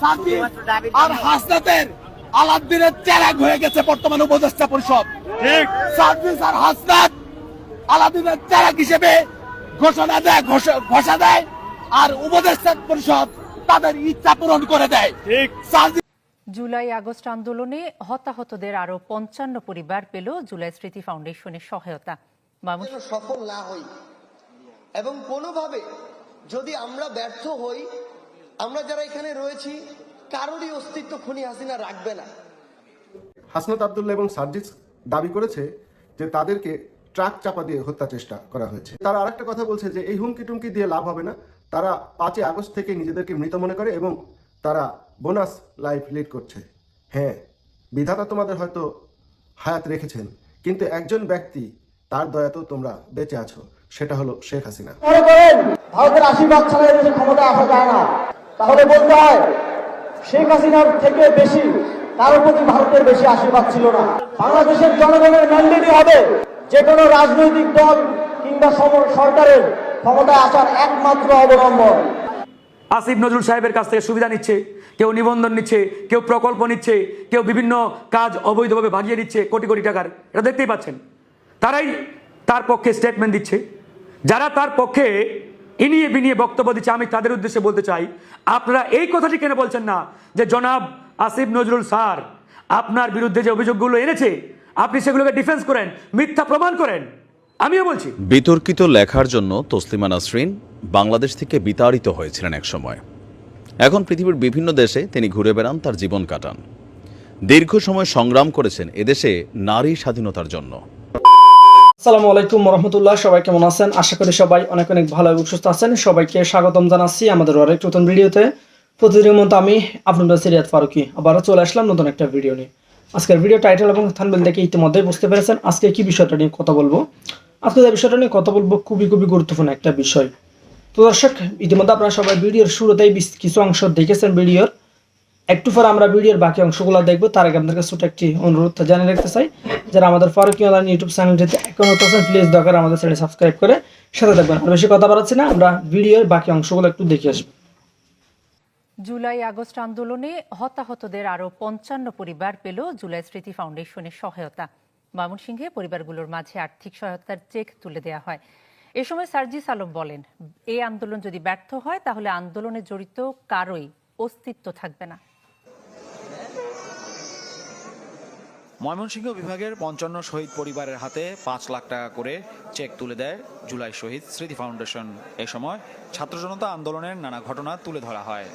সার্জিস আর হাসনাতের আলাদ্দিনের চেরাগ হয়ে গেছে বর্তমান উপদেষ্টা পরিষদ। ঠিক, সার্জিস আর হাসনাত আলাদ্দিনের চেরাগ হিসেবে ঘোষণা দেয় আর উপদেষ্টা পরিষদ তাদের ইচ্ছা পূরণ করে দেয়। ঠিক, জুলাই আগস্ট আন্দোলনে হতাহতদের আরো ৫৫ পরিবার পেল জুলাই স্মৃতি ফাউন্ডেশনের সহায়তা। সফল না হই এবং কোনোভাবে যদি আমরা ব্যর্থ হই, আমরা যারা এখানে রয়েছি কারোরই অস্তিত্ব খুনি হাসিনা রাখবে না। হাসনাত আব্দুল্লাহ এবং সার্জিস দাবি করেছে যে তাদেরকে ট্রাক চাপা দিয়ে হত্যা চেষ্টা করা হয়েছে। তারা আরেকটা কথা বলছে যে এই হুমকি টুমকি দিয়ে লাভ হবে না। তারা 5 আগস্ট থেকে নিজেদেরকে মৃত মনে করে এবং তারা বোনাস লাইফ লিড করছে। হ্যাঁ, বিধাতা তোমাদের হয়তো হায়াত রেখেছেন, কিন্তু একজন ব্যক্তি তার দয়াতেও তোমরা বেঁচে আছো, সেটা হলো শেখ হাসিনা। ভারতের আশীর্বাদ ছাড়া এদেশে ক্ষমতা আসা যায় না। তাহলে বলতে হয় শেখ হাসিনার থেকে বেশি কারোর প্রতি ভারতের বেশি আশীর্বাদ ছিল না। বাংলাদেশের জনগণের ম্যান্ডেটই হবে যে কোনো রাজনৈতিক দল কিংবা সরকারের ক্ষমতায় আসার একমাত্র অবলম্বন। আসিফ নজরুল সাহেবের কাছ থেকে সুবিধা নিচ্ছে, কেউ নিবন্ধন নিচ্ছে, কেউ প্রকল্প নিচ্ছে, কেউ বিভিন্ন কাজ অবৈধভাবে ভাগিয়ে দিচ্ছে কোটি কোটি টাকার। এটা দেখতেই পাচ্ছেন। তারাই তার পক্ষে স্টেটমেন্ট দিচ্ছে। যারা তার পক্ষে ইনিয়ে বিনিয়ে বক্তব্য দিচ্ছে, আমি তাদের উদ্দেশ্যে বলতে চাই, আপনারা এই কথাটি কেন বলছেন না যে জনাব আসিফ নজরুল স্যার আপনার বিরুদ্ধে যে অভিযোগগুলো এনেছে আপনি সেগুলোকে ডিফেন্স করেন, মিথ্যা প্রমাণ করেন। আমিও বলছি, বিতর্কিত লেখার জন্য তসলিমা নাসরিন বাংলাদেশ থেকে বিতাড়িত হয়েছিলেন এক সময়। এখন পৃথিবীর বিভিন্ন দেশে তিনি ঘুরে বেড়ান, তার জীবন কাটান। দীর্ঘ সময় সংগ্রাম করেছেন এদেশে নারী স্বাধীনতার জন্য। আসসালামু আলাইকুম রহমতুল্লাহ। সবাই কেমন আছেন? আশা করি সবাই অনেক অনেক ভালো এবং সুস্থ আছেন। সবাইকে স্বাগতম জানাচ্ছি আমাদের আরেক নতুন ভিডিওতে। প্রতিদিনের মতো আমি আপনাদের সিরিয়াত ফারুকি আবারও চলে আসলাম নতুন একটা ভিডিও নিয়ে। আজকের ভিডিও টাইটেল এবং থাম্বনেল দেখে ইতিমধ্যেই বুঝতে পেরেছেন আজকে কি বিষয়টা নিয়ে কথা বলবো। আজকে যে বিষয়টা নিয়ে কথা বলবো খুবই গুরুত্বপূর্ণ একটা বিষয়। তো দর্শক, ইতিমধ্যে আপনারা সবাই ভিডিওর শুরুতেই কিছু অংশ দেখেছেন ভিডিওর। একটু পরে আমরা ভিডিওর বাকি অংশগুলো দেখবো। তার আগে আপনাদের কাছে ছোট একটি অনুরোধ জানিয়ে রাখতে চাই, যারা আমাদের ফারুকি অনলাইন ইউটিউব চ্যানেলটিতে এখনো আছেন প্লিজ দরকার আমাদের চ্যানেল সাবস্ক্রাইব করে সাথে থাকবেন। আর বেশি কথা বাড়াচ্ছি না, আমরা ভিডিওর বাকি অংশগুলো একটু দেখে আসবো। জুলাই আগস্ট আন্দোলনে হতাহতদের আরো ৫৫ পরিবার পেল জুলাই স্মৃতি ফাউন্ডেশনের সহায়তা। ময়মনসিংহে পরিবারগুলোর মাঝে আর্থিক সহায়তার চেক তুলে দেওয়া হয়। এ সময় সার্জিস আলম বলেন, এই আন্দোলন যদি ব্যর্থ হয় তাহলে আন্দোলনে জড়িত কারোই অস্তিত্ব থাকবে না। ময়মনসিংহ বিভাগের ৫৫ শহীদ পরিবারের হাতে ৫ লাখ টাকা করে চেক তুলে দেয় জুলাই শহীদ স্মৃতি ফাউন্ডেশন। এ সময় ছাত্র জনতা আন্দোলনের নানা ঘটনা তুলে ধরা হয়।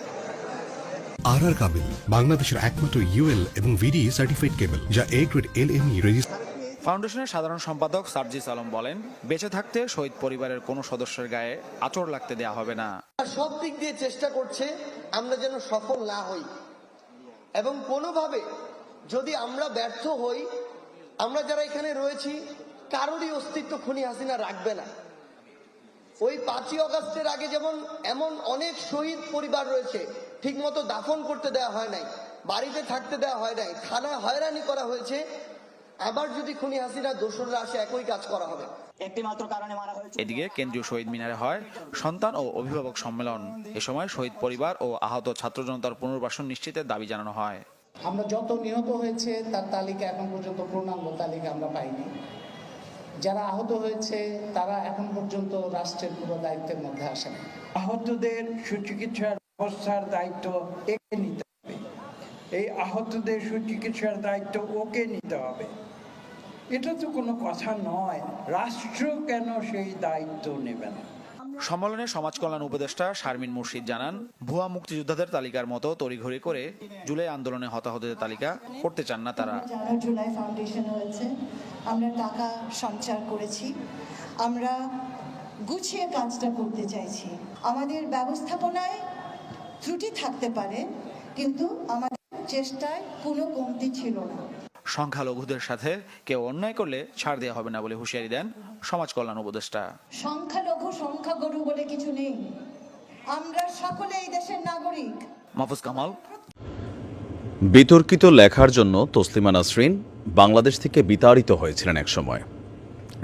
আর কাবিল বাংলাদেশের একমাত্র ইউএল এবং ভিডি সার্টিফাইড কেবল, যা এ গ্রেড এলএমই রেজিস্টার। ফাউন্ডেশনের সাধারণ সম্পাদক সার্জিস আলম বলেন, বেঁচে থাকতে শহীদ পরিবারের কোনো সদস্যের গায়ে আঁচড় লাগতে দেওয়া হবে না। সব দিক দিয়ে চেষ্টা করছে আমরা যেন সফল না হই এবং কোনোভাবে যদি আমরা ব্যর্থ হই, আমরা যারা এখানে রয়েছি কারোরই অস্তিত্ব খুনি হাসিনা রাখবে না। ওই 5ই আগস্টের আগে যেমন এমন অনেক শহীদ পরিবার রয়েছে ঠিকমতো দাফন করতে দেওয়া হয় নাই, বাড়িতে থাকতে দেওয়া হয় নাই, থানায় হয়রানি করা হয়েছে। আবার যদি খুনি হাসিনা দোসররা আসে একই কাজ করা হবে। এদিকে কেন্দ্রীয় শহীদ মিনারে হয় সন্তান ও অভিভাবক সম্মেলন। এ সময় শহীদ পরিবার ও আহত ছাত্র জনতার পুনর্বাসন নিশ্চিতের দাবি জানানো হয়। আমরা যত নিহত হয়েছে তার তালিকা এখন পর্যন্ত পূর্ণাঙ্গ তালিকা আমরা পাইনি। যারা আহত হয়েছে তারা এখন পর্যন্ত রাষ্ট্রের পুরো দায়িত্বের মধ্যে আসে না। আহতদের সুচিকিৎসার ব্যবস্থার দায়িত্ব একে নিতে হবে, এই আহতদের সুচিকিৎসার দায়িত্ব ওকে নিতে হবে। এটা তো কোনো কথা নয়, রাষ্ট্র কেন সেই দায়িত্ব নেবে না? সম্মেলনে সমাজ কল্যাণ উপদেষ্টা শারমিন মুর্শিদ জানান, ভুয়া মুক্তিযোদ্ধাদের তালিকার মতো তড়িঘড়ি করে জুলাই আন্দোলনে হতাহতদের তালিকা করতে চান না তারা। যারা জুলাই ফাউন্ডেশন হয়েছে আমরা টাকা সঞ্চয় করেছি, আমরা গুছিয়ে কাজটা করতে চাইছি। আমাদের ব্যবস্থাপনায় ত্রুটি থাকতে পারে, কিন্তু আমাদের চেষ্টায় কোনো কমতি ছিল না। সংখ্যালঘুদের সাথে কেউ অন্যায় করলে ছাড় দেওয়া হবে না বলে হুঁশিয়ারি দেন সমাজ কল্যাণ উপদেষ্টা। সংখ্যালঘু সংখ্যাগুরু বলে কিছু নেই, আমরা সকলে এই দেশের নাগরিক। মাহফুজ কামাল। বিতর্কিত লেখার জন্য তসলিমা নাসরিন বাংলাদেশ থেকে বিতাড়িত হয়েছিলেন এক সময়।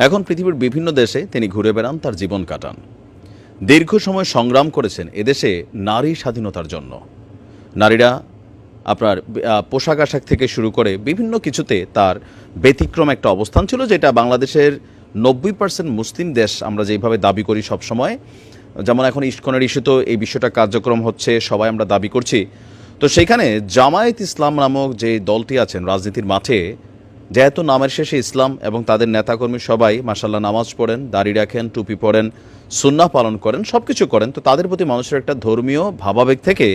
এখন পৃথিবীর বিভিন্ন দেশে তিনি ঘুরে বেড়ান, তার জীবন কাটান। দীর্ঘ সময় সংগ্রাম করেছেন এদেশে নারী স্বাধীনতার জন্য। নারীরা আপনার পোশাক আশাক থেকে শুরু করে বিভিন্ন কিছুতে তার ব্যতিক্রম একটা অবস্থান ছিল, যেটা বাংলাদেশের 90% মুসলিম দেশ আমরা যেভাবে দাবি করি সব সময়, যেমন এখন ইস্কনের ইস্যুতেও এই বিষয়টা কার্যক্রম হচ্ছে, সবাই আমরা দাবি করছি। তো সেখানে জামায়াত ইসলাম নামক যে দলটি আছেন রাজনীতির মাঠে, যেহেতু নামের শেষে ইসলাম এবং তাদের নেতাকর্মী সবাই মাশাআল্লাহ নামাজ পড়েন, দাড়ি রাখেন, টুপি পরেন, সুন্নাহ পালন করেন, সব কিছু করেন, তো তাদের প্রতি মানুষের একটা ধর্মীয় ভাবাবেগ থেকে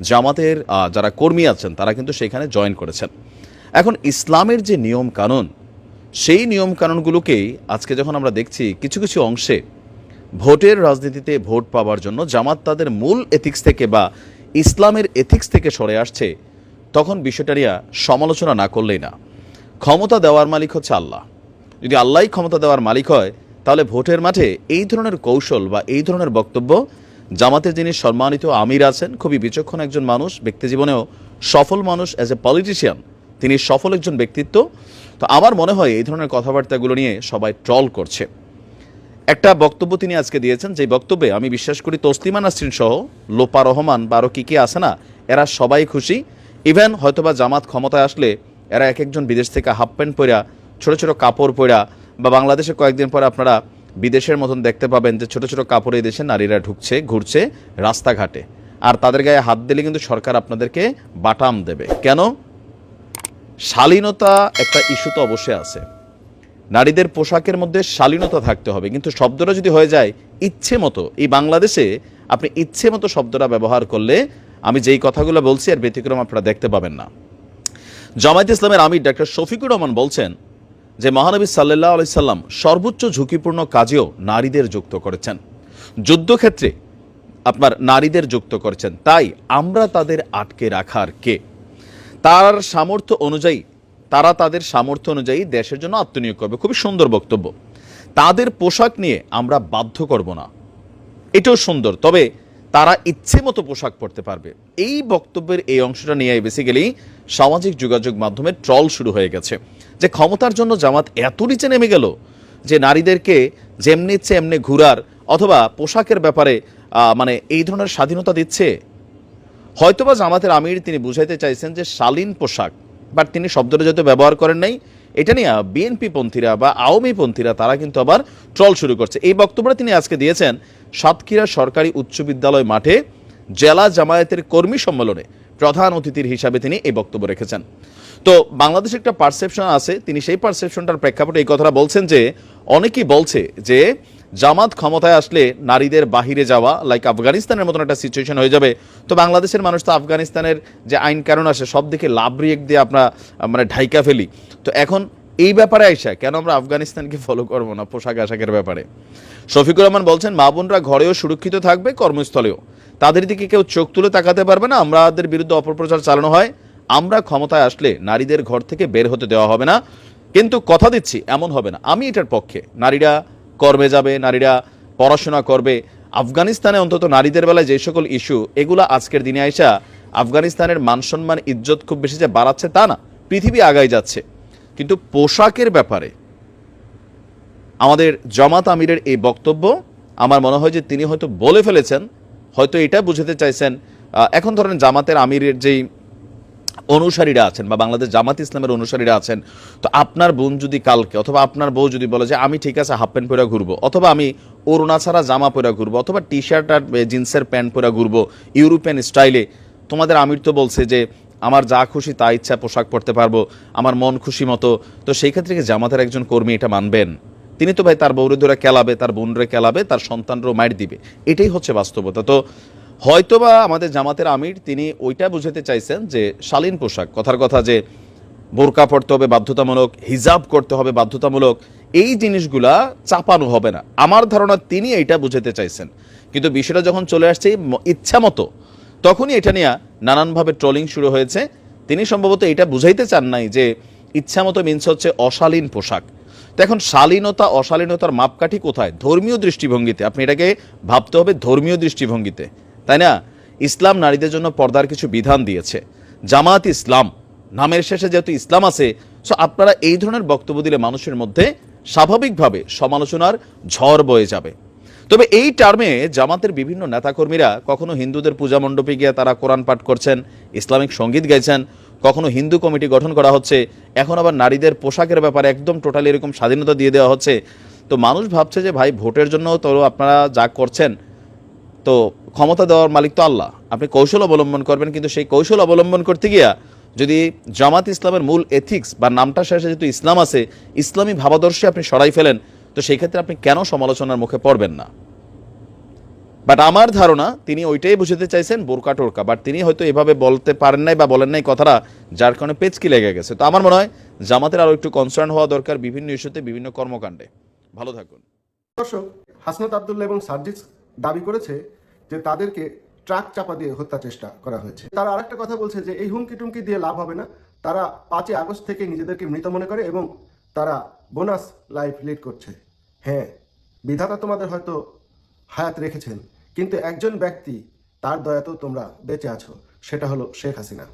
জামাতের যারা কর্মী আছেন তারা কিন্তু সেখানে জয়েন করেছেন। এখন ইসলামের যে নিয়ম কানুন, সেই নিয়ম কানুনগুলোকেই আজকে যখন আমরা দেখছি কিছু কিছু অংশে ভোটের রাজনীতিতে ভোট পাওয়ার জন্য জামাত তাদের মূল এথিক্স থেকে বা ইসলামের এথিক্স থেকে সরে আসছে, তখন বিষয়টা নিয়ে সমালোচনা না করলেই না। ক্ষমতা দেওয়ার মালিক হচ্ছে আল্লাহ। যদি আল্লাহই ক্ষমতা দেওয়ার মালিক হয়, তাহলে ভোটের মাঠে এই ধরনের কৌশল বা এই ধরনের বক্তব্য, জামাতের যিনি সম্মানিত আমির আছেন, খুবই বিচক্ষণ একজন মানুষ, ব্যক্তি জীবনেও সফল মানুষ, অ্যাজ এ পলিটিশিয়ান তিনি সফল একজন ব্যক্তিত্ব। তো আমার মনে হয় এই ধরনের কথাবার্তাগুলো নিয়ে সবাই ট্রল করছে। একটা বক্তব্য তিনি আজকে দিয়েছেন, যে বক্তব্যে আমি বিশ্বাস করি তসলিমা নাসরিন সহ লোপা রহমান বা আরও কী আছে না, এরা সবাই খুশি। ইভেন হয়তোবা জামাত ক্ষমতায় আসলে এরা এক একজন বিদেশ থেকে হাফ প্যান্ট পরা, ছোটো ছোটো কাপড় পরা, বা বাংলাদেশে কয়েকদিন পরে আপনারা বিদেশের মতন দেখতে পাবেন যে ছোটো ছোটো কাপড়ে এই দেশে নারীরা ঢুকছে, ঘুরছে রাস্তাঘাটে, আর তাদের গায়ে হাত দিলে কিন্তু সরকার আপনাদেরকে বাটাম দেবে। কেন? শালীনতা একটা ইস্যু তো অবশ্যই আছে, নারীদের পোশাকের মধ্যে শালীনতা থাকতে হবে, কিন্তু শব্দটা যদি হয়ে যায় ইচ্ছে মতো, এই বাংলাদেশে আপনি ইচ্ছে মতো শব্দটা ব্যবহার করলে আমি যেই কথাগুলো বলছি আর ব্যতিক্রম আপনারা দেখতে পাবেন না। জামায়াত ইসলামের আমির ডক্টর শফিকুর রহমান বলছেন যে মহানবী সাল্লাল্লাহু আলাইহি সাল্লাম সর্বোচ্চ ঝুঁকিপূর্ণ কাজেও নারীদের যুক্ত করেছেন, যুদ্ধক্ষেত্রে আপনার নারীদের যুক্ত করেছেন, তাই আমরা তাদের আটকে রাখার কে? তার সামর্থ্য অনুযায়ী, তারা তাদের সামর্থ্য অনুযায়ী দেশের জন্য আত্মনিয়োগ করবে। খুবই সুন্দর বক্তব্য। তাদের পোশাক নিয়ে আমরা বাধ্য করব না, এটাও সুন্দর, তবে তারা ইচ্ছে মতো পোশাক পরতে পারবে। এই বক্তব্যের এই অংশটা নিয়ে বেসিক্যালি সামাজিক যোগাযোগ মাধ্যমে ট্রল শুরু হয়ে গেছে, যে ক্ষমতার জন্য জামাত এত নিচে নেমে গেল যে নারীদেরকে যেমনি ইচ্ছে এমনি ঘুরার অথবা পোশাকের ব্যাপারে মানে এই ধরনের স্বাধীনতা দিচ্ছে। হয়তোবা জামাতের আমির তিনি বুঝাইতে চাইছেন যে শালীন পোশাক, বাট তিনি শব্দটা যেহেতু ব্যবহার করেন নাই, এটা নিয়ে বিএনপি পন্থীরা বা আওয়ামী পন্থীরা তারা কিন্তু আবার ট্রল শুরু করছে। এই বক্তব্যটা তিনি আজকে দিয়েছেন সাতক্ষীরা সরকারি উচ্চ বিদ্যালয় মাঠে জেলা জামায়াতের কর্মী সম্মেলনে প্রধান অতিথির হিসাবে তিনি এই বক্তব্য রেখেছেন। তো বাংলাদেশে একটা পারসেপশন আছে, তিনি সেই পারসেপশনটার প্রেক্ষাপটে এই কথাটা বলছেন যে অনেকেই বলছে যে জামাত ক্ষমতায় আসলে নারীদের বাহিরে যাওয়া লাইক আফগানিস্তানের মতন একটা সিচুয়েশন হয়ে যাবে। তো বাংলাদেশের মানুষ তো আফগানিস্তানের যে আইন কানুন আসে সব দিকে লাভ রিয়েক্ট দিয়ে আমরা মানে ঢাইকা ফেলি। তো এখন এই ব্যাপারে আইসা কেন আমরা আফগানিস্তানকে ফলো করবো না পোশাক আশাকের ব্যাপারে? শফিকুর রহমান বলছেন মা বোনরা ঘরেও সুরক্ষিত থাকবে, কর্মস্থলেও তাদের দিকে কেউ চোখ তুলে তাকাতে পারবে না। আমাদের বিরুদ্ধে অপপ্রচার চালানো হয়, আমরা ক্ষমতায় আসলে নারীদের ঘর থেকে বের হতে দেওয়া হবে না, কিন্তু কথা দিচ্ছি এমন হবে না। আমি এটার পক্ষে, নারীরা কর্মে যাবে, নারীরা পড়াশোনা করবে। আফগানিস্তানে অন্তত নারীদের বেলায় যে সকল ইস্যু, এগুলো আজকের দিনে আইসা আফগানিস্তানের মানসম্মান ইজ্জত খুব বেশি যে বাড়াচ্ছে তা না, পৃথিবী আগায় যাচ্ছে। কিন্তু পোশাকের ব্যাপারে আমাদের জামাত আমিরের এই বক্তব্য আমার মনে হয় যে তিনি হয়তো বলে ফেলেছেন, হয়তো এটা বুঝাতে চাইছেন এখন ধরেন জামাতের আমিরের যেই অনুসারীরা আছেন বা বাংলাদেশ জামাত ইসলামের অনুসারীরা আছেন, তো আপনার বোন যদি কালকে অথবা আপনার বউ যদি বলে যে আমি ঠিক আছে হাফ প্যান্ট পরে ঘুরবো, অথবা আমি ওড়না ছাড়া জামা পরে ঘুরবো, অথবা টি শার্ট আর জিন্সের প্যান্ট পরে ঘুরবো ইউরোপিয়ান স্টাইলে, তোমাদের আমির তো বলছে যে আমার যা খুশি তা ইচ্ছা পোশাক পরতে পারবো, আমার মন খুশি মতো, তো সেই ক্ষেত্রে কি জামাতের একজন কর্মী এটা মানবেন? তিনি তো ভাই তার বউরে ধরে কেলাবে, তার বোনরে কেলাবে, তার সন্তানরাও মাইর দিবে, এটাই হচ্ছে বাস্তবতা। তো হয়তোবা আমাদের জামাতের আমির তিনি ওইটা বুঝাতে চাইছেন যে শালীন পোশাক, কথার কথা যে বোরকা পরতে হবে বাধ্যতামূলক, হিজাব করতে হবে বাধ্যতামূলক, এই জিনিসগুলা চাপানো হবে না। আমার ধারণা তিনি এইটা বুঝাতে চাইছেন, কিন্তু বিষয়টা যখন চলে আসছে ইচ্ছা মতো, তখনই এটা নিয়ে নানানভাবে ট্রলিং শুরু হয়েছে। তিনি সম্ভবত এটা বুঝাইতে চান নাই যে ইচ্ছা মতো মিনস হচ্ছে অশালীন পোশাক। তো এখন শালীনতা অশালীনতার মাপকাঠি কোথায়? ধর্মীয় দৃষ্টিভঙ্গিতে, আপনি এটাকে ভাবতে হবে ধর্মীয় দৃষ্টিভঙ্গিতে, তাই না? ইসলাম নারীদের জন্য পর্দার কিছু বিধান দিয়েছে, জামাত ইসলাম নামের শেষে যেহেতু ইসলাম আছে, সো আপনারা এই ধরনের বক্তব্য দিলে মানুষের মধ্যে স্বাভাবিকভাবে সমালোচনার ঝড় বয়ে যাবে। তবে এই টার্মে জামাতের বিভিন্ন নেতাকর্মীরা কখনো হিন্দুদের পূজা মণ্ডপে গিয়ে তারা কোরআন পাঠ করছেন, ইসলামিক সঙ্গীত গাইছেন, কখনো হিন্দু কমিটি গঠন করা হচ্ছে, এখন আবার নারীদের পোশাকের ব্যাপারে একদম টোটালি এরকম স্বাধীনতা দিয়ে দেওয়া হচ্ছে। তো মানুষ ভাবছে যে ভাই ভোটের জন্য তো আপনারা যা করছেন, তো ক্ষমতা দেওয়ার মালিক তো আল্লাহ, আপনি কৌশল অবলম্বন করবেন, কিন্তু সেই কৌশল অবলম্বন করতে গিয়া যদি জামাত ইসলামের মূল এথিক্স বা নামটা শেষে যেহেতু ইসলাম আছে, ইসলামী ভাবাদর্শে আপনি সরাই ফেলেন, তো সেই ক্ষেত্রে আপনি কেন সমালোচনার মুখে পড়বেন না? বাট আমার ধারণা তিনি ওইটাই বুঝতে চাইছেন বোরকা টোরকা, বাট তিনি হয়তো এভাবে বলতে পারেন নাই বা বলেন নাই কথাটা, যার কারণে পেচকি লেগে গেছে। তো আমার মনে হয় জামাতের আরও একটু কনসার্ন হওয়া দরকার বিভিন্ন ইস্যুতে, বিভিন্ন কর্মকাণ্ডে। ভালো থাকুন। দর্শক, হাসনাত আব্দুল্লাহ এবং সার্জিস দাবি করেছে যে তাদেরকে ট্রাক চাপা দিয়ে হত্যা চেষ্টা করা হয়েছে। তারা আরেকটা কথা বলছে যে এই হুমকি টুমকি দিয়ে লাভ হবে না, তারা 5 আগস্ট থেকে নিজেদেরকে মৃত মনে করে এবং তারা বোনাস লাইফ লিড করছে। হ্যাঁ, বিধাতা তোমাদের হয়তো হায়াত রেখেছেন, কিন্তু একজন ব্যক্তি তার দয়াতেও তোমরা বেঁচে আছো, সেটা হলো শেখ হাসিনা।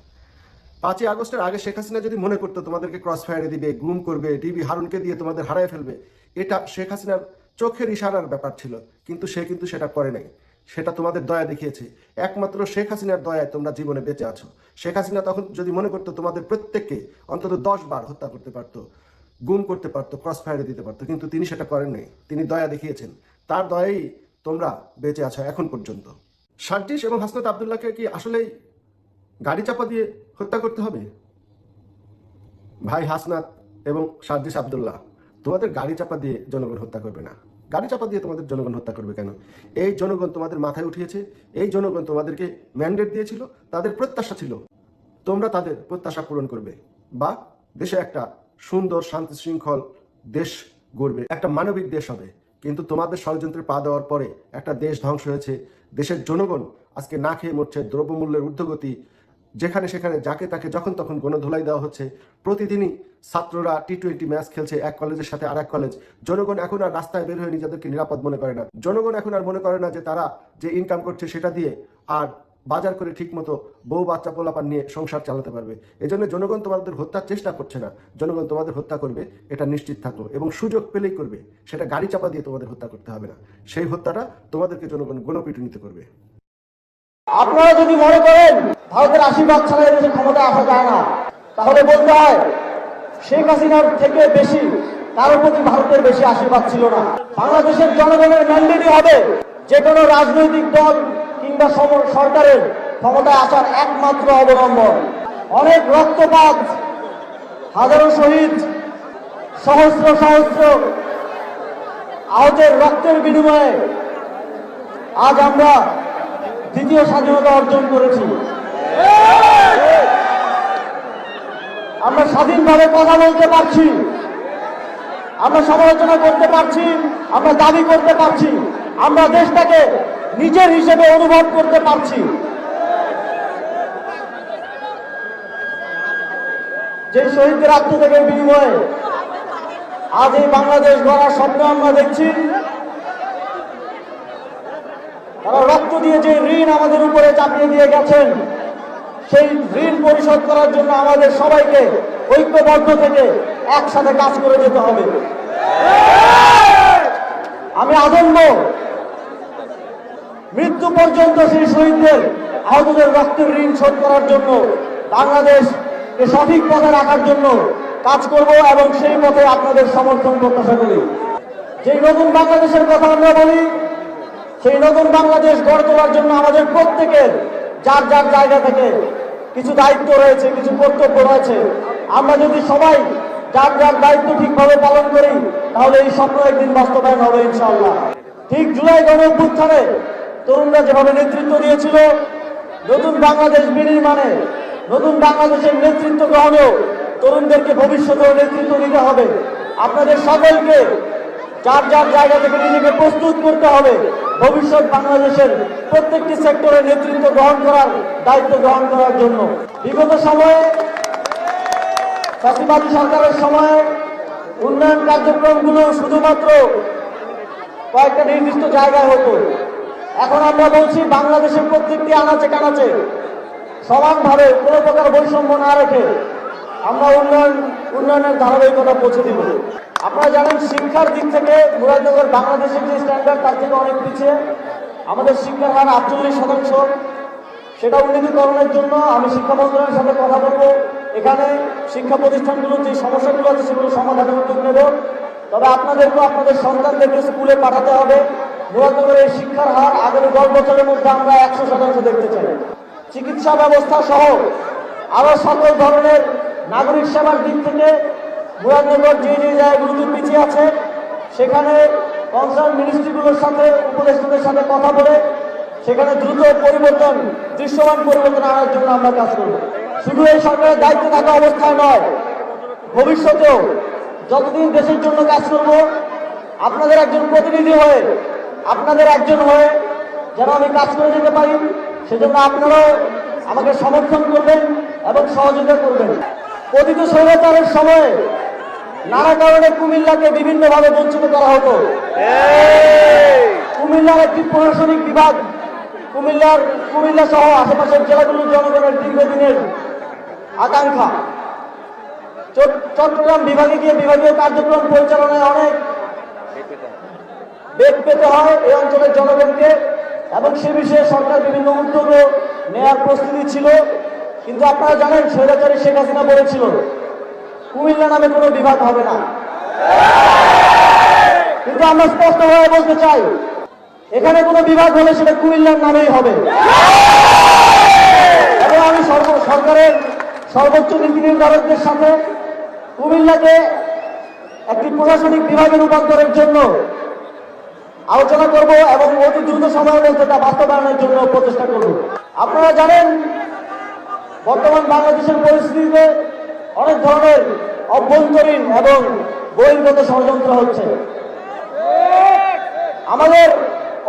5 আগস্টের আগে শেখ হাসিনা যদি মনে করতো তোমাদেরকে ক্রস ফায়ারে দিবে, গুম করবে, ডিবি হারুনকে দিয়ে তোমাদের হারায় ফেলবে, এটা শেখ হাসিনার চোখের ইশারার ব্যাপার ছিল, কিন্তু সে সেটা করে নাই। সেটা তোমাদের দয়া দেখিয়েছে। একমাত্র শেখ হাসিনার দয়ায় তোমরা জীবনে বেঁচে আছো। শেখ হাসিনা তখন যদি মনে করতো তোমাদের প্রত্যেককে অন্তত 10 বার হত্যা করতে পারতো, গুম করতে পারতো, ক্রস ফায়ারে দিতে পারতো, কিন্তু তিনি সেটা করেন নাই। তিনি দয়া দেখিয়েছেন, তার দয়াই তোমরা বেঁচে আছো এখন পর্যন্ত। সার্জিস এবং হাসনাত আব্দুল্লাহকে কি আসলেই গাড়ি চাপা দিয়ে হত্যা করতে হবে? ভাই হাসনাত এবং সার্জিস আব্দুল্লাহ, তোমাদের গাড়ি চাপা দিয়ে জনগণ হত্যা করবে না। গাড়ি চাপা দিয়ে তোমাদের জনগণ হত্যা করবে কেন? এই জনগণ তোমাদের মাথায় উঠিয়েছে, এই জনগণ তোমাদেরকে ম্যান্ডেট দিয়েছিল, তাদের প্রত্যাশা ছিল তোমরা তাদের প্রত্যাশা পূরণ করবে বা দেশে একটা সুন্দর শান্তি শৃঙ্খল দেশ গড়বে, একটা মানবিক দেশ হবে। কিন্তু তোমাদের ষড়যন্ত্রে পা দেওয়ার পরে একটা দেশ ধ্বংস হয়েছে, দেশের জনগণ আজকে না খেয়ে মরছে, দ্রব্যমূল্যের ঊর্ধ্বগতি, যেখানে সেখানে যাকে তাকে যখন তখন গণধুলাই দেওয়া হচ্ছে। প্রতিদিনই ছাত্ররা T20 ম্যাচ খেলছে এক কলেজের সাথে আর এক কলেজ। জনগণ এখন আর রাস্তায় বের হয়ে নিজেদেরকে নিরাপদ মনে করে না। জনগণ এখন আর মনে করে না যে তারা যে ইনকাম করছে সেটা দিয়ে আর বাজার করে ঠিক মতো বউ বাচ্চা পোলাপান নিয়ে সংসার চালাতে পারবে। এজন্য জনগণ তোমাদের হত্যার চেষ্টা করছে না, জনগণ তোমাদের হত্যা করবে এটা নিশ্চিত থাকো, এবং সুযোগ পেলেই করবে। সেটা গাড়ি চাপা দিয়ে তোমাদের হত্যা করতে হবে না, সেই হত্যাটা তোমাদেরকে জনগণ গণপিটুনিতে করবে। আপনারা যদি মনে করেন ভারতের আশীর্বাদ ছাড়া এদেশে ক্ষমতা আসা যায় না, তাহলে বলতে হয় শেখ হাসিনার থেকে বেশি কারোর প্রতি ভারতের বেশি আশীর্বাদ ছিল না। বাংলাদেশের জনগণের ম্যান্ডেটই হবে যে কোনো রাজনৈতিক দল কিংবা সরকারের ক্ষমতায় আসার একমাত্র অবলম্বন। অনেক রক্তপাত, হাজারো শহীদ, সহস্র সহস্র আহতের রক্তের বিনিময়ে আজ আমরা দ্বিতীয় স্বাধীনতা অর্জন করেছি। আমরা স্বাধীনভাবে কথা বলতে পারছি, আমরা সমালোচনা করতে পারছি, আমরা দাবি করতে পারছি, আমরা দেশটাকে নিজের হিসেবে অনুভব করতে পারছি। যে শহীদদের আত্মত্যাগের বিনিময়ে আজ এই বাংলাদেশ গড়ার স্বপ্ন আমরা দেখছি। তারা রক্ত দিয়ে যে ঋণ আমাদের উপরে চাপিয়ে দিয়ে গেছেন, সেই ঋণ পরিশোধ করার জন্য আমাদের সবাইকে ঐক্যবদ্ধ থেকে একসাথে কাজ করে যেতে হবে। আমি আদম্য মৃত্যু পর্যন্ত সেই শহীদদের আহতদের রক্তের ঋণ শোধ করার জন্য, বাংলাদেশকে সঠিক পথে রাখার জন্য কাজ করব, এবং সেই পথে আপনাদের সমর্থন প্রত্যাশা করি। যেই নতুন বাংলাদেশের কথা আমরা বলি, সেই নতুন বাংলাদেশ গড়ে তোলার জন্য আমাদের প্রত্যেকের যার যার জায়গা থেকে কিছু দায়িত্ব রয়েছে, কিছু কর্তব্য রয়েছে। আমরা যদি সবাই যার যার দায়িত্ব ঠিকভাবে পালন করি, তাহলে এই স্বপ্ন একদিন বাস্তবায়ন হবে ইনশাআল্লাহ। ঠিক জুলাই গণঅভ্যুত্থানে তরুণরা যেভাবে নেতৃত্ব দিয়েছিল, নতুন বাংলাদেশ বিনির্মাণে, নতুন বাংলাদেশের নেতৃত্ব গ্রহণেও তরুণদেরকে ভবিষ্যতেও নেতৃত্ব দিতে হবে। আপনাদের সকলকে যার যার জায়গা থেকে নিজেকে প্রস্তুত করতে হবে ভবিষ্যৎ বাংলাদেশের প্রত্যেকটি সেক্টরে নেতৃত্ব গ্রহণ করার দায়িত্ব গ্রহণ করার জন্য। বিগত সময়ে ফ্যাসিবাদী সরকারের সময়ে উন্নয়ন কার্যক্রমগুলো শুধুমাত্র কয়েকটা নির্দিষ্ট জায়গায় হতো। এখন আমরা বলছি বাংলাদেশের প্রত্যেকটি আনাচে কানাচে সমানভাবে কোনো প্রকার বৈষম্য না রেখে আমরা উন্নয়নের ধারাবাহিকতা পৌঁছে দিব। আপনারা জানেন শিক্ষার দিক থেকে মুরাদনগর বাংলাদেশের যে স্ট্যান্ডার্ড তার থেকে অনেক পিছিয়ে। আমাদের শিক্ষার হার 48%। সেটা উন্নীতকরণের জন্য আমি শিক্ষা মন্ত্রণালয়ের সাথে কথা বলবো। এখানে শিক্ষা প্রতিষ্ঠানগুলোর যে সমস্যাগুলো আছে সেগুলো সমাধানের উদ্যোগ নেব। তবে আপনাদেরকেও আপনাদের সন্তানদেরকে স্কুলে পাঠাতে হবে। মুরাদনগরের এই শিক্ষার হার আগামী 10 বছরের মধ্যে আমরা 100% দেখতে চাই। চিকিৎসা ব্যবস্থা সহ আরো সকল ধরনের নাগরিক সেবার দিক থেকে মুরাদনগর যে জায়গাগুলোতে পিছিয়ে আছে সেখানে কনসার্ন মিনিস্ট্রিগুলোর সাথে উপদেষ্টাদের সাথে কথা বলে সেখানে দ্রুত পরিবর্তন, দৃশ্যমান পরিবর্তন আনার জন্য আমরা কাজ করব। শুধু এই সরকারের দায়িত্বে থাকা অবস্থায় নয়, ভবিষ্যতেও যতদিন দেশের জন্য কাজ করব, আপনাদের একজন প্রতিনিধি হয়ে, আপনাদের একজন হয়ে যেন আমি কাজ করে যেতে পারি, সেজন্য আপনারাও আমাকে সমর্থন করবেন এবং সহযোগিতা করবেন। পতিত স্বৈরাচারের সময়ে নানা কারণে কুমিল্লাকে বিভিন্নভাবে বঞ্চিত করা হতো। কুমিল্লার একটি প্রশাসনিক বিভাগ, কুমিল্লা সহ আশেপাশের জেলাগুলোর জনগণের দীর্ঘদিনের আকাঙ্ক্ষা। চট্টগ্রাম বিভাগে গিয়ে বিভাগীয় কার্যক্রম পরিচালনায় অনেক বেগ পেতে হয় এই অঞ্চলের জনগণকে, এবং সে বিষয়ে সরকার বিভিন্ন উদ্যোগও নেওয়ার প্রস্তুতি ছিল। কিন্তু আপনারা জানেন স্বৈরাচারী শেখ হাসিনা বলেছিল কুমিল্লা নামে কোনো বিভাগ হবে না। কিন্তু আমরা স্পষ্টভাবে বলতে চাই, এখানে কোনো বিভাগ হলে সেটা কুমিল্লার নামেই হবে। এবং আমি সরকারের সর্বোচ্চ নীতি নির্ধারকদের সাথে কুমিল্লাকে একটি প্রশাসনিক বিভাগে রূপান্তরের জন্য আলোচনা করব এবং অতি দ্রুত সময়ের মধ্যে তা বাস্তবায়নের জন্য প্রচেষ্টা করব। আপনারা জানেন বর্তমান বাংলাদেশের পরিস্থিতিতে অনেক ধরনের অভ্যন্তরীণ এবং বহির্গত ষড়যন্ত্র হচ্ছে। আমাদের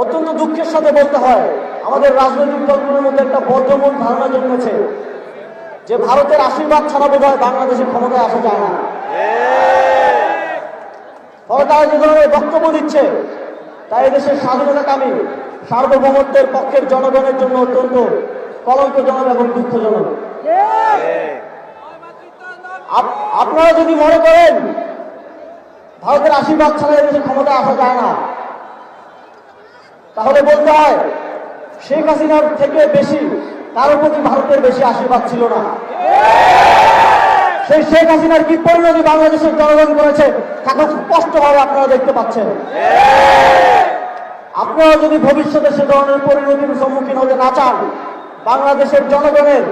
অত্যন্ত দুঃখের সাথে বলতে হয়, আমাদের রাজনৈতিক দলগুলোর মধ্যে একটা বদ্ধমূল ধারণা জন্মেছে যে ভারতের আশীর্বাদ ছাড়া বোধহয় বাংলাদেশের ক্ষমতায় আসা যায় না। ফলে তারা যে ধরনের বক্তব্য দিচ্ছে তাই এদেশের স্বাধীনতাকামী সার্বভৌমত্বের পক্ষের জনগণের জন্য অত্যন্ত কলঙ্কজনক এবং দুঃখজনক। আপনারা যদি মনে করেন ভারতের আশীর্বাদ ছাড়া এদেশের ক্ষমতায় আসা যায় না, তাহলে বলতে হয় শেখ হাসিনার থেকে বেশি কারোর প্রতি ভারতের বেশি আশীর্বাদ ছিল না। সেই শেখ হাসিনার কি পরিণতি বাংলাদেশের জনগণ করেছে তা স্পষ্টভাবে আপনারা দেখতে পাচ্ছেন। আপনারা যদি ভবিষ্যতে সে ধরনের পরিণতির সম্মুখীন হতে না চান, বাংলাদেশের জনগণের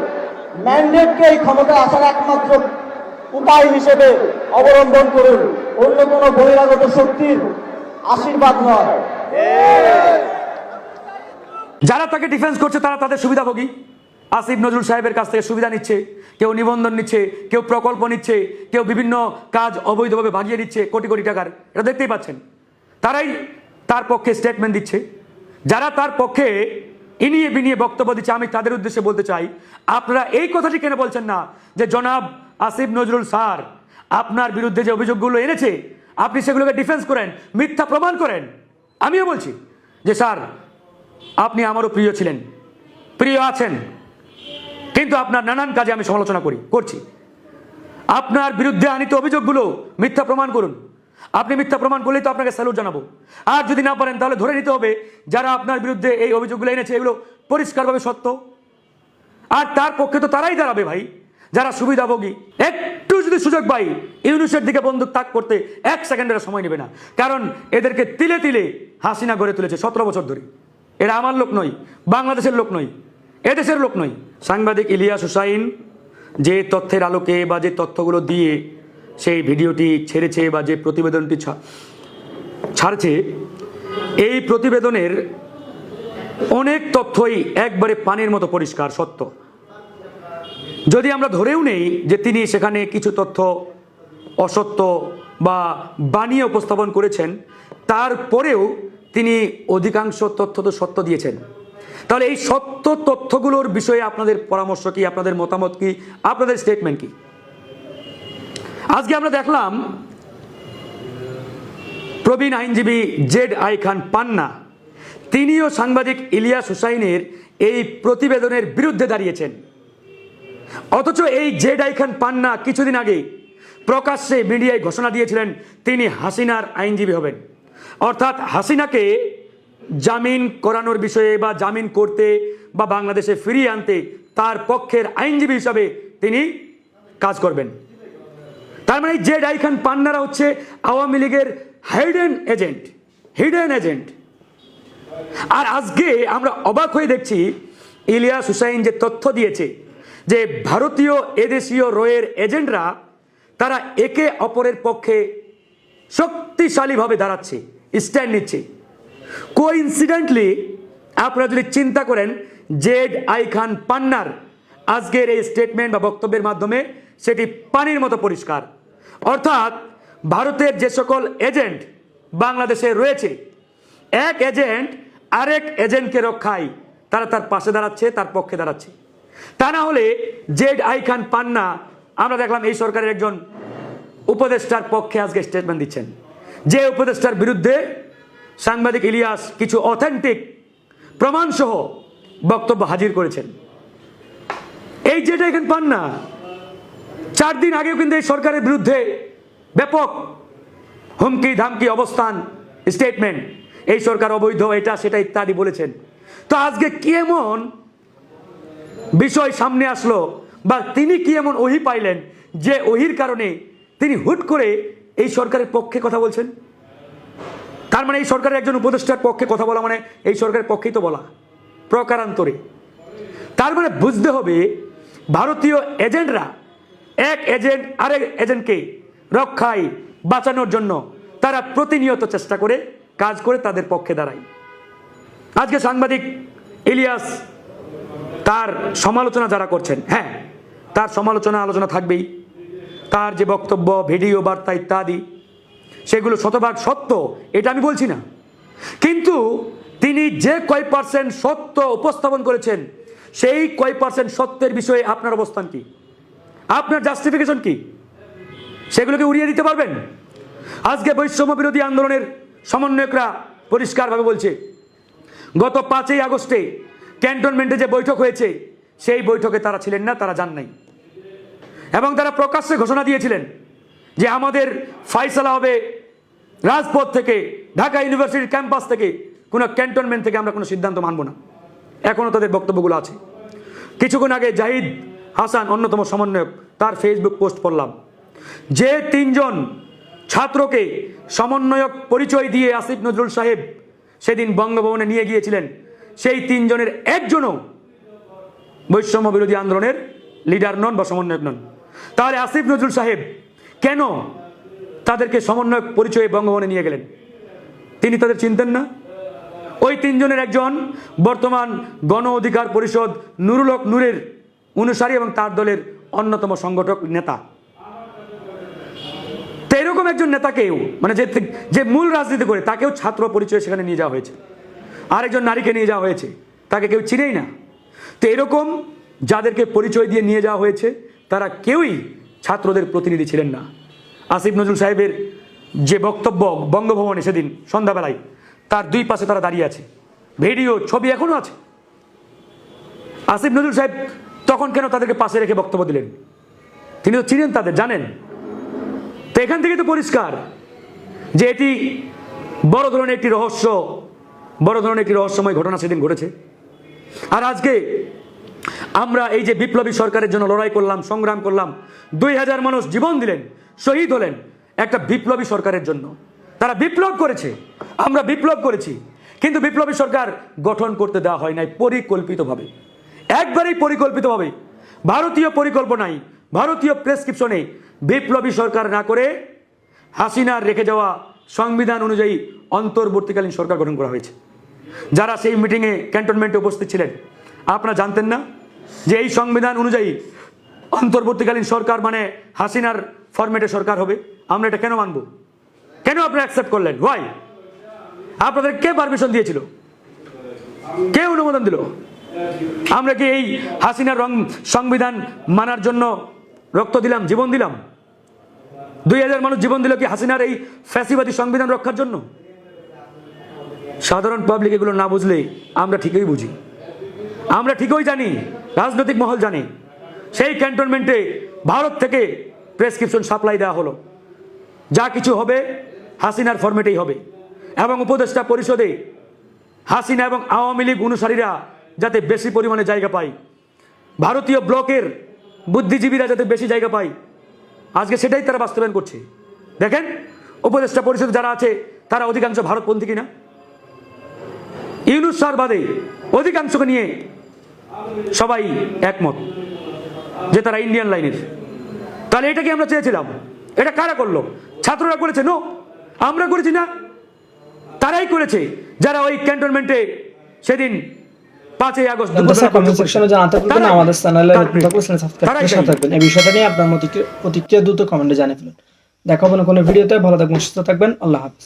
ম্যান্ডেটকে এই ক্ষমতায় আসার একমাত্র উপায় হিসেবে অবলম্বন করুন, অন্য কোনো বহিরাগত শক্তির আশীর্বাদ নয়। যারা তাকে ডিফেন্স করছে তারা তাদের সুবিধাভোগী। আসিফ নজরুল সাহেবের কাছ থেকে সুবিধা নিচ্ছে, কেউ নিবন্ধন নিচ্ছে, কেউ প্রকল্প নিচ্ছে, কেউ বিভিন্ন কাজ অবৈধভাবে ভাগিয়ে দিচ্ছে কোটি কোটি টাকার। এটা দেখতেই পাচ্ছেন। তারাই তার পক্ষে স্টেটমেন্ট দিচ্ছে। যারা তার পক্ষে ইনিয়ে বিনিয়ে বক্তব্য দিচ্ছে, আমি তাদের উদ্দেশ্যে বলতে চাই, আপনারা এই কথাটি কেন বলছেন না যে জনাব আসিফ নজরুল স্যার আপনার বিরুদ্ধে যে অভিযোগগুলো এনেছে আপনি সেগুলোকে ডিফেন্স করেন, মিথ্যা প্রমাণ করেন। আমিও বলছি যে স্যার আপনি আমারও প্রিয় ছিলেন, প্রিয় আছেন, কিন্তু আপনার নানান কাজে আমি সমালোচনা করছি। আপনার বিরুদ্ধে আনিত অভিযোগগুলো মিথ্যা প্রমাণ করুন। আপনি মিথ্যা প্রমাণ করলেই তো আপনাকে স্যালুট জানাবো। আর যদি না পারেন তাহলে ধরে নিতে হবে যারা আপনার বিরুদ্ধে এই অভিযোগগুলো এনেছে এগুলো পরিষ্কারভাবে সত্য। আর তার পক্ষে তো তারাই দাঁড়াবে ভাই যারা সুবিধাভোগী। একটু যদি সুযোগ পাই ইউনুসের দিকে বন্দুক তাক করতে 1 সেকেন্ডের সময় নেবে না, কারণ এদেরকে তিলে তিলে হাসিনা গড়ে তুলেছে 17 বছর ধরে। এরা আমার লোক নয়, বাংলাদেশের লোক নয়, এদেশের লোক নয়। সাংবাদিক ইলিয়াস হুসাইন যে তথ্যের আলোকে বা যে তথ্যগুলো দিয়ে সেই ভিডিওটি ছেড়েছে বা যে প্রতিবেদনটি ছাড়ছে, এই প্রতিবেদনের অনেক তথ্যই একবারে পানির মতো পরিষ্কার সত্য। যদি আমরা ধরেও নেই যে তিনি সেখানে কিছু তথ্য অসত্য বা বানিয়ে উপস্থাপন করেছেন, তারপরেও তিনি অধিকাংশ তথ্য তো সত্য দিয়েছেন। তাহলে এই সত্য তথ্যগুলোর বিষয়ে আপনাদের পরামর্শ কি, আপনাদের মতামত কি, আপনাদের স্টেটমেন্ট কি? আজকে আমরা দেখলাম প্রবীণ আইনজীবী জেড আই খান পান্না তিনিও সাংবাদিক ইলিয়াস হুসাইনের এই প্রতিবেদনের বিরুদ্ধে দাঁড়িয়েছেন। অথচ এই জেড আই খান পান্না কিছুদিন আগে প্রকাশ্যে মিডিয়ায় ঘোষণা দিয়েছিলেন তিনি হাসিনার আইনজীবী হবেন। অর্থাৎ হাসিনাকে জামিন করানোর বিষয়ে বা জামিন করতে বা বাংলাদেশে ফিরিয়ে আনতে তার পক্ষের আইনজীবী হিসাবে তিনি কাজ করবেন। তার মানে জেড আই খান পান্নারা হচ্ছে আওয়ামী লীগের হিডেন এজেন্ট। আর আজকে আমরা অবাক হয়ে দেখছি ইলিয়াস হুসাইন যে তথ্য দিয়েছে যে ভারতীয় এদেশীয় রয়ের এজেন্টরা তারা একে অপরের পক্ষে শক্তিশালীভাবে দাঁড়াচ্ছে, স্ট্যান্ড নিচ্ছে। কোইন্সিডেন্টলি আপনারা যদি চিন্তা করেন জেড আই খান পান্নার আজকের এই স্টেটমেন্ট বা বক্তব্যের মাধ্যমে সেটি পানির মতো পরিষ্কার। অর্থাৎ ভারতের যে সকল এজেন্ট বাংলাদেশে রয়েছে, এক এজেন্ট আরেক এজেন্টকে রক্ষায় তারা তার পাশে দাঁড়াচ্ছে, তার পক্ষে দাঁড়াচ্ছে। তা না হলে জেড আই খান পান্না আমরা দেখলাম এই সরকারের একজন উপদেষ্টার পক্ষে আজকে স্টেটমেন্ট দিচ্ছেন, যে উপদেষ্টার বিরুদ্ধে সাংবাদিক ইলিয়াস কিছু অথেন্টিক প্রমাণসহ বক্তব্য হাজির করেছেন। এই জেড আই খান পান্না 4 দিন আগেও কিন্তু এই সরকারের বিরুদ্ধে ব্যাপক হুমকি ধামকি অবস্থান স্টেটমেন্ট, এই সরকার অবৈধ, এটা সেটা ইত্যাদি বলেছেন। তো আজকে কি এমন বিষয় সামনে আসলো বা তিনি কি এমন ওহি পাইলেন যে ওহির কারণে তিনি হুট করে এই সরকারের পক্ষে কথা বলছেন? তার মানে এই সরকারের একজন উপদেষ্টার পক্ষে কথা বলা মানে এই সরকারের পক্ষেই তো বলা প্রকারান্তরে। তার মানে বুঝতে হবে ভারতীয় এজেন্টরা এক এজেন্ট আরেক এজেন্টকে রক্ষায় বাঁচানোর জন্য তারা প্রতিনিয়ত চেষ্টা করে কাজ করে তাদের পক্ষে দাঁড়ায়। আজকে সাংবাদিক ইলিয়াস তার সমালোচনা যারা করছেন, হ্যাঁ তার আলোচনা থাকবেই, তার যে বক্তব্য ভিডিও বার্তা ইত্যাদি সেগুলো শতভাগ সত্য এটা আমি বলছি না, কিন্তু তিনি যে কয় পার্সেন্ট সত্য উপস্থাপন করেছেন সেই কয় পার্সেন্ট সত্যের বিষয়ে আপনার অবস্থান কি, আপনার জাস্টিফিকেশন কি, সেগুলোকে উড়িয়ে দিতে পারবেন? আজকে বৈষম্য বিরোধী আন্দোলনের সমন্বয়করা পরিষ্কারভাবে বলছে গত 5ই আগস্টে ক্যান্টনমেন্টে যে বৈঠক হয়েছে সেই বৈঠকে তারা ছিলেন না, তারা যান নাই, এবং তারা প্রকাশ্যে ঘোষণা দিয়েছিলেন যে আমাদের ফয়সালা হবে রাজপথ থেকে, ঢাকা ইউনিভার্সিটির ক্যাম্পাস থেকে, কোনো ক্যান্টনমেন্ট থেকে আমরা কোনো সিদ্ধান্ত মানব না। এখনও তাদের বক্তব্যগুলো আছে। কিছুক্ষণ আগে জাহিদ হাসান অন্যতম সমন্বয়ক তার ফেসবুক পোস্ট পড়লাম যে 3 জন ছাত্রকে সমন্বয়ক পরিচয় দিয়ে আসিফ নজরুল সাহেব সেদিন বঙ্গভবনে নিয়ে গিয়েছিলেন, সেই 3 জনের একজনও বৈষম্য বিরোধী আন্দোলনের লিডার নন বা সমন্বয়ক নন। তাহলে আসিফ নজরুল সাহেব কেন তাদেরকে সমন্বয়ক পরিচয়ে বঙ্গভবনে নিয়ে গেলেন? তিনি তাদের চিনতেন না? ওই 3 জনের একজন বর্তমান গণ অধিকার পরিষদ নুরুল হক নূরের অনুসারী এবং তার দলের অন্যতম সংগঠক নেতা। তো এরকম একজন নেতাকেও মানে যে মূল রাজনীতি করে তাকেও ছাত্র পরিচয় সেখানে নিয়ে যাওয়া হয়েছে, আরেকজন নারীকে নিয়ে যাওয়া হয়েছে, তাকে কেউ চিনেই না। তো এরকম যাদেরকে পরিচয় দিয়ে নিয়ে যাওয়া হয়েছে তারা কেউই ছাত্রদের প্রতিনিধি ছিলেন না। আসিফ নজরুল সাহেবের যে বক্তব্য বঙ্গভবনে সেদিন সন্ধ্যাবেলায়, তার 2 পাশে তারা দাঁড়িয়ে আছে, ভিডিও ছবি এখনো আছে। আসিফ নজরুল সাহেব তখন কেন তাদেরকে পাশে রেখে বক্তব্য দিলেন? তিনি তো চিনেন তাদের, জানেন। তো এখান থেকে তো পরিষ্কার যে এটি বড় ধরনের একটি রহস্যময় ঘটনা সেদিন ঘটেছে। আর আজকে আমরা এই যে বিপ্লবী সরকারের জন্য লড়াই করলাম, সংগ্রাম করলাম, 2000 মানুষ জীবন দিলেন, শহীদ হলেন একটা বিপ্লবী সরকারের জন্য। তারা বিপ্লব করেছে, আমরা বিপ্লব করেছি, কিন্তু বিপ্লবী সরকার গঠন করতে দেওয়া হয় নাই পরিকল্পিতভাবে, একবারেই পরিকল্পিতভাবে ভারতীয় পরিকল্পনায়, ভারতীয় প্রেসক্রিপশনে বিপ্লবী সরকার না করে হাসিনার রেখে যাওয়া সংবিধান অনুযায়ী অন্তর্বর্তীকালীন সরকার গঠন করা হয়েছে। যারা সেই মিটিংয়ে ক্যান্টনমেন্টে উপস্থিত ছিলেন আপনারা জানতেন না যে এই সংবিধান অনুযায়ী অন্তর্বর্তীকালীন সরকার মানে হাসিনার ফরম্যাটে সরকার হবে? আমরা এটা কেন মানব? কেন আপনারা অ্যাকসেপ্ট করলেন? ওয়াই? আপনাদের কে পারমিশন দিয়েছিল? কে অনুমোদন দিল? আমরা কি এই হাসিনার সংবিধান মানার জন্য রক্ত দিলাম, জীবন দিলাম? 2000 মানুষ জীবন দিল কি হাসিনার এই ফ্যাসিবাদী সংবিধান রক্ষার জন্য? সাধারণ পাবলিক এগুলো না বুঝলে আমরা ঠিকই বুঝি, আমরা ঠিকই জানি, রাজনৈতিক মহল জানে। সেই ক্যান্টনমেন্টে ভারত থেকে প্রেসক্রিপশন সাপ্লাই দেওয়া হলো। যা কিছু হবে হাসিনার ফরম্যাটেই হবে, এবং উপদেষ্টা পরিষদে হাসিনা এবং আওয়ামী লীগ অনুসারীরা যাতে বেশি পরিমাণে জায়গা পায়, ভারতীয় ব্লকের বুদ্ধিজীবীরা যাতে বেশি জায়গা পায়, আজকে সেটাই তারা বাস্তবায়ন করছে। দেখেন উপদেষ্টা পরিষদ যারা আছে তারা অধিকাংশ ভারতপন্থী কিনা। ইউনূস স্যার বাদে অধিকাংশকে নিয়ে সবাই একমত যে তারা ইন্ডিয়ান লাইনের। তাহলে এটা কি আমরা চেয়েছিলাম? এটা কারা করলো? ছাত্ররা করেছে? নো, আমরা করেছি না, তারাই করেছে যারা ওই ক্যান্টনমেন্টে সেদিন 5ই আগস্ট জানাতে পারবেন আমাদের চ্যানেলে সাবস্ক্রাইব থাকবেন। এই বিষয়টা নিয়ে আপনার প্রতিক্রিয়া দ্রুত কমেন্টে জানিয়ে ফেলুন। দেখা হবে না কোনো ভিডিওতে। ভালো থাকবেন, সুস্থ থাকবেন। আল্লাহ হাফেজ।